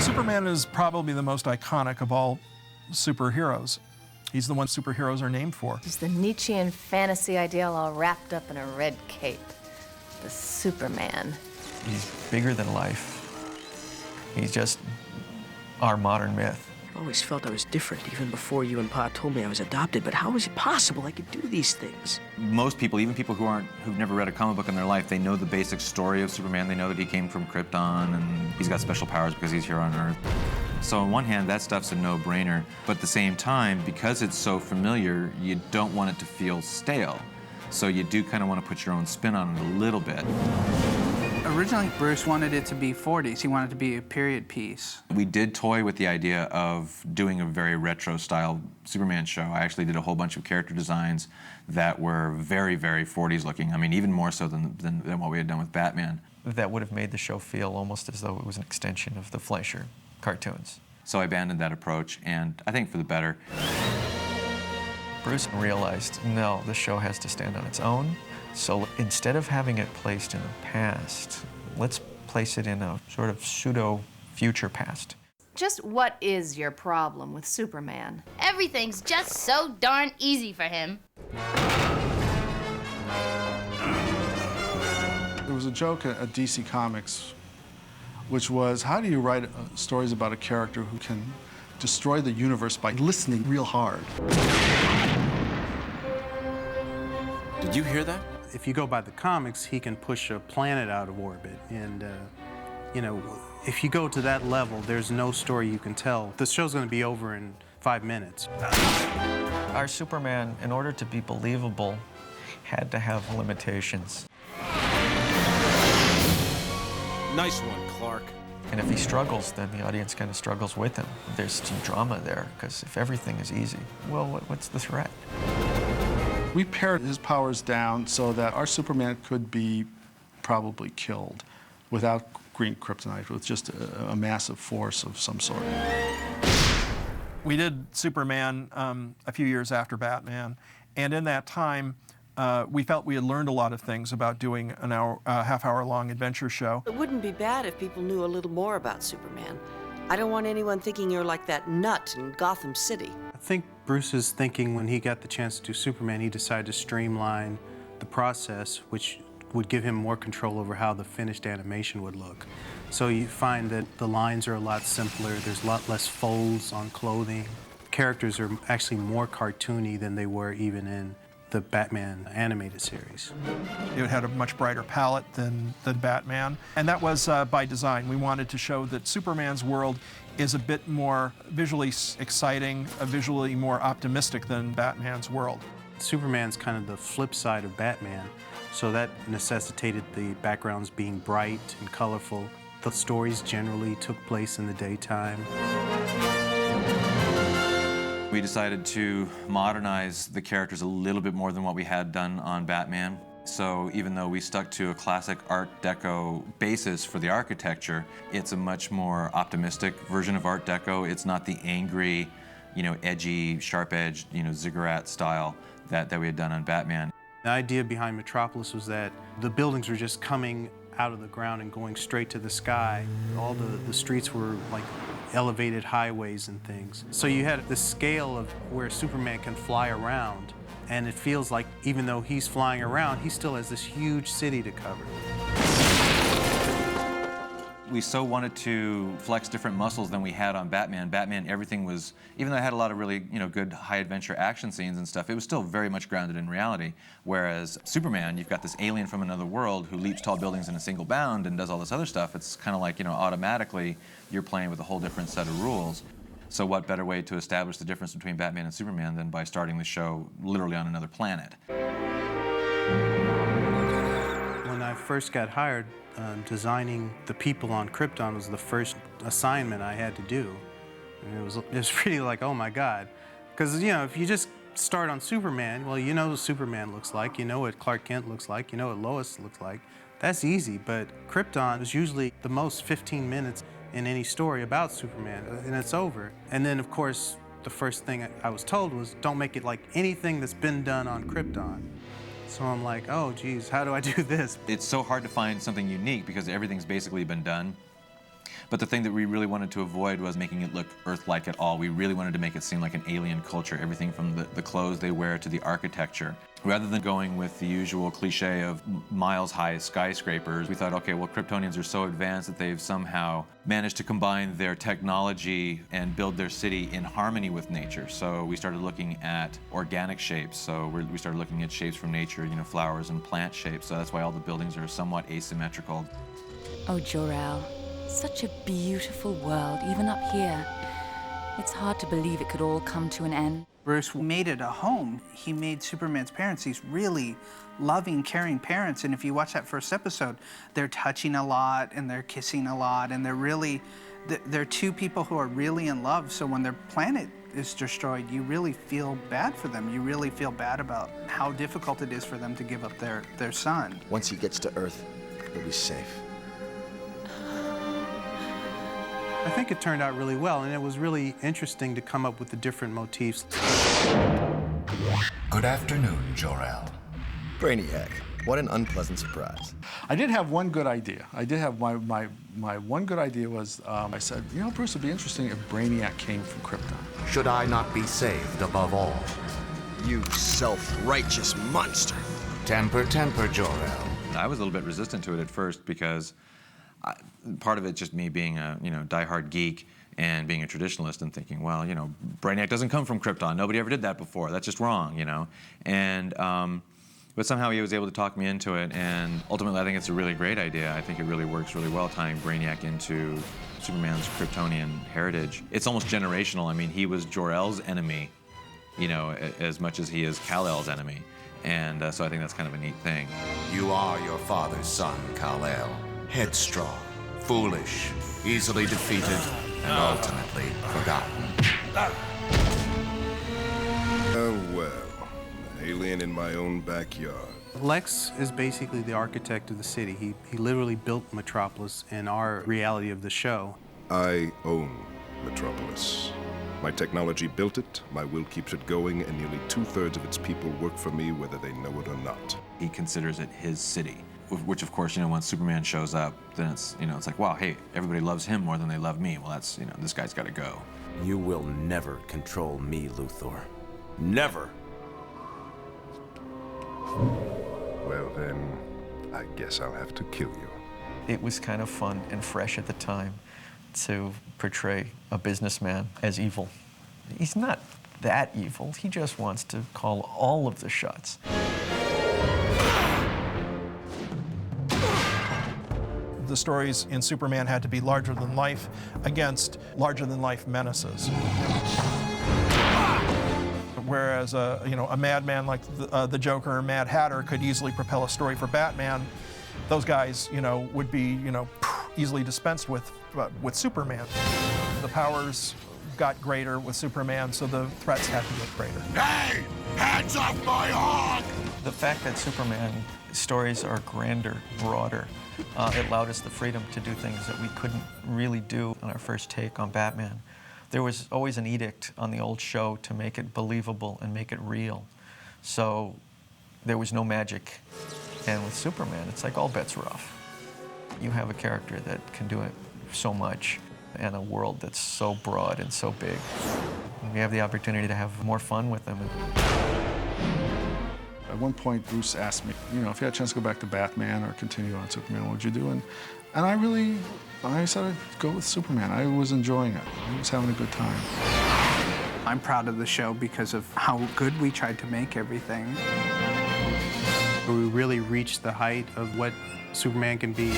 Superman is probably the most iconic of all superheroes. He's the one superheroes are named for. He's the Nietzschean fantasy ideal all wrapped up in a red cape. The Superman. He's bigger than life. He's just our modern myth. I always felt I was different, even before you and Pa told me I was adopted, but how was it possible I could do these things? Most people, even people who've never read a comic book in their life, they know the basic story of Superman. They know that he came from Krypton and he's got special powers because he's here on Earth. So on one hand, that stuff's a no-brainer, but at the same time, because it's so familiar, you don't want it to feel stale. So you do kind of want to put your own spin on it a little bit. Originally, Bruce wanted it to be 40s. He wanted it to be a period piece. We did toy with the idea of doing a very retro-style Superman show. I actually did a whole bunch of character designs that were very, very 40s looking. I mean, even more so than what we had done with Batman. That would have made the show feel almost as though it was an extension of the Fleischer cartoons. So I abandoned that approach, and I think for the better. Bruce realized, no, the show has to stand on its own. So instead of having it placed in the past, let's place it in a sort of pseudo-future past. Just what is your problem with Superman? Everything's just so darn easy for him. There was a joke at DC Comics, which was, how do you write stories about a character who can destroy the universe by listening real hard? Did you hear that? If you go by the comics, he can push a planet out of orbit. And, you know, if you go to that level, there's no story you can tell. The show's going to be over in 5 minutes. Our Superman, in order to be believable, had to have limitations. Nice one, Clark. And if he struggles, then the audience kind of struggles with him. There's some drama there, because if everything is easy, well, what's the threat? We pared his powers down so that our Superman could be probably killed without green kryptonite, with just a massive force of some sort. We did Superman a few years after Batman, and in that time, we felt we had learned a lot of things about doing an half-hour-long adventure show. It wouldn't be bad if people knew a little more about Superman. I don't want anyone thinking you're like that nut in Gotham City. I think Bruce's thinking when he got the chance to do Superman, he decided to streamline the process, which would give him more control over how the finished animation would look. So you find that the lines are a lot simpler, there's a lot less folds on clothing. Characters are actually more cartoony than they were even in the Batman animated series. It had a much brighter palette than Batman, and that was by design. We wanted to show that Superman's world is a bit more visually exciting, visually more optimistic than Batman's world. Superman's kind of the flip side of Batman, so that necessitated the backgrounds being bright and colorful. The stories generally took place in the daytime. We decided to modernize the characters a little bit more than what we had done on Batman. So even though we stuck to a classic Art Deco basis for the architecture, it's a much more optimistic version of Art Deco. It's not the angry, edgy, sharp-edged, ziggurat style that we had done on Batman. The idea behind Metropolis was that the buildings were just coming out of the ground and going straight to the sky. All the streets were like elevated highways and things. So you had the scale of where Superman can fly around, and it feels like even though he's flying around, he still has this huge city to cover. We so wanted to flex different muscles than we had on Batman. Batman, everything was, even though it had a lot of really, good high-adventure action scenes and stuff, it was still very much grounded in reality. Whereas Superman, you've got this alien from another world who leaps tall buildings in a single bound and does all this other stuff. It's kind of like, automatically you're playing with a whole different set of rules. So what better way to establish the difference between Batman and Superman than by starting the show literally on another planet? When I first got hired, designing the people on Krypton was the first assignment I had to do. And it was really like, oh my God. Because, if you just start on Superman, well, you know what Superman looks like, you know what Clark Kent looks like, you know what Lois looks like. That's easy, but Krypton is usually the most 15 minutes in any story about Superman, and it's over. And then, of course, the first thing I was told was, don't make it like anything that's been done on Krypton. So I'm like, oh, geez, how do I do this? It's so hard to find something unique because everything's basically been done. But the thing that we really wanted to avoid was making it look Earth-like at all. We really wanted to make it seem like an alien culture, everything from the clothes they wear to the architecture. Rather than going with the usual cliche of miles-high skyscrapers, we thought, okay, well, Kryptonians are so advanced that they've somehow managed to combine their technology and build their city in harmony with nature. So we started looking at organic shapes. So we started looking at shapes from nature, you know, flowers and plant shapes. So that's why all the buildings are somewhat asymmetrical. Oh, Jor-El, such a beautiful world, even up here. It's hard to believe it could all come to an end. Bruce made it a home. He made Superman's parents these really loving, caring parents. And if you watch that first episode, they're touching a lot and they're kissing a lot, and they're two people who are really in love. So when their planet is destroyed, you really feel bad for them. You really feel bad about how difficult it is for them to give up their son. Once he gets to Earth, he'll be safe. I think it turned out really well, and it was really interesting to come up with the different motifs. Good afternoon, Jor-El. Brainiac, what an unpleasant surprise. I did have one good idea. I did have my one good idea was, I said, you know, Bruce, it'd be interesting if Brainiac came from Krypton. Should I not be saved above all? You self-righteous monster. Temper, temper, Jor-El. I was a little bit resistant to it at first because part of it just me being a diehard geek and being a traditionalist and thinking, well, you know, Brainiac doesn't come from Krypton. Nobody ever did that before. That's just wrong, you know. And but somehow he was able to talk me into it, and ultimately I think it's a really great idea. I think it really works really well tying Brainiac into Superman's Kryptonian heritage. It's almost generational. I mean, he was Jor-El's enemy, you know, as much as he is Kal-El's enemy. And so I think that's kind of a neat thing. You are your father's son, Kal-El. Headstrong, foolish, easily defeated, and ultimately forgotten. Oh, well. An alien in my own backyard. Lex is basically the architect of the city. He literally built Metropolis in our reality of the show. I own Metropolis. My technology built it, my will keeps it going, and nearly 2/3 of its people work for me whether they know it or not. He considers it his city. Which, of course, you know, when Superman shows up, then it's, you know, it's like, wow, hey, everybody loves him more than they love me. Well, that's, you know, this guy's got to go. You will never control me, Luthor. Never. Well, then, I guess I'll have to kill you. It was kind of fun and fresh at the time to portray a businessman as evil. He's not that evil. He just wants to call all of the shots. The stories in Superman had to be larger than life against larger than life menaces. Whereas a madman like the Joker or Mad Hatter could easily propel a story for Batman, those guys, you know, would be, you know, easily dispensed with Superman. The powers got greater with Superman, so the threats had to get greater. Hey! Hands off my hog! The fact that Superman stories are grander, broader, it allowed us the freedom to do things that we couldn't really do on our first take on Batman. There was always an edict on the old show to make it believable and make it real. So there was no magic. And with Superman, it's like all bets are off. You have a character that can do it so much and a world that's so broad and so big. And we have the opportunity to have more fun with them. At one point, Bruce asked me, you know, if you had a chance to go back to Batman or continue on Superman, what would you do? And I said I'd go with Superman. I was enjoying it. I was having a good time. I'm proud of the show because of how good we tried to make everything. We really reached the height of what Superman can be.